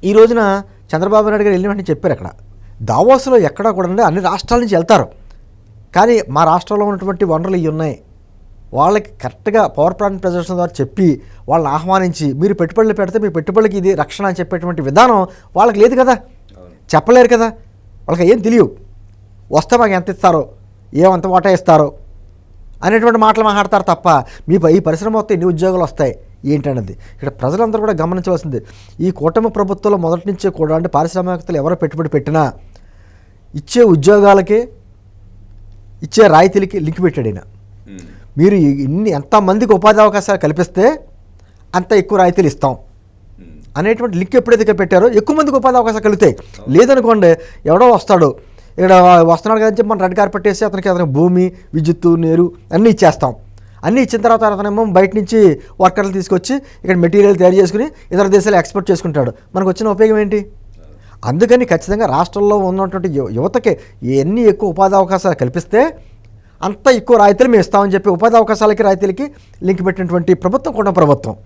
ఈ రోజున చంద్రబాబు నాయుడు గారు వెళ్ళిన వెంటనే చెప్పారు అక్కడ దావోస్లో ఎక్కడా కూడా అన్ని రాష్ట్రాల నుంచి వెళ్తారు, కానీ మా రాష్ట్రంలో ఉన్నటువంటి వనరులు ఇవి ఉన్నాయి, వాళ్ళకి కరెక్ట్గా పవర్ ప్లాంట్ ప్రజెషన్ ద్వారా చెప్పి వాళ్ళని ఆహ్వానించి మీరు పెట్టుబడులు పెడితే మీ పెట్టుబడికి ఇది రక్షణ అని చెప్పేటువంటి విధానం వాళ్ళకి లేదు కదా, చెప్పలేరు కదా, వాళ్ళకి ఏం తెలియవు. వస్తే మాకు ఎంత ఇస్తారో ఏమంత వాటా ఇస్తారో అనేటువంటి మాటలు మాట్లాడతారు తప్ప ఈ పరిశ్రమ మొత్తం ఎన్ని ఉద్యోగాలు వస్తాయి ఏంటన్నది ఇక్కడ ప్రజలందరూ కూడా గమనించవలసింది. ఈ కూటమి ప్రభుత్వంలో మొదటి నుంచే కూడా అంటే పారిశ్రామికవేత్తలు ఎవరో పెట్టుబడి పెట్టినా ఇచ్చే ఉద్యోగాలకి ఇచ్చే రాయితీలకి లింక్ పెట్టాడు ఈయన. మీరు ఎంతమందికి ఉపాధి అవకాశాలు కల్పిస్తే అంత ఎక్కువ రాయితీలు ఇస్తాం అనేటువంటి లింక్ ఎప్పుడైతే పెట్టారో ఎక్కువ మందికి ఉపాధి అవకాశాలు కలుగుతాయి. లేదనుకోండి ఎవడో వస్తాడు ఇక్కడ వస్తున్నాడు కదా చెప్పి మనం రెడ్ కార్పెట్ వేసి అతనికి భూమి విద్యుత్తు నీరు అన్నీ ఇచ్చేస్తాం. అన్నీ ఇచ్చిన తర్వాత అతనేమో బయట నుంచి వర్కర్లు తీసుకొచ్చి ఇక్కడ మెటీరియల్ తయారు చేసుకుని ఇతర దేశాలు ఎక్స్పోర్ట్ చేసుకుంటాడు. మనకు వచ్చిన ఉపయోగం ఏంటి? అందుకని ఖచ్చితంగా రాష్ట్రంలో ఉన్నటువంటి యువతకి ఎన్ని ఎక్కువ ఉపాధి అవకాశాలు కల్పిస్తే అంత ఎక్కువ రాయితీలు మేము ఇస్తామని చెప్పి ఉపాధి అవకాశాలకి రాయితీలకి లింక్ పెట్టినటువంటి ప్రభుత్వం కూడా ప్రభుత్వం.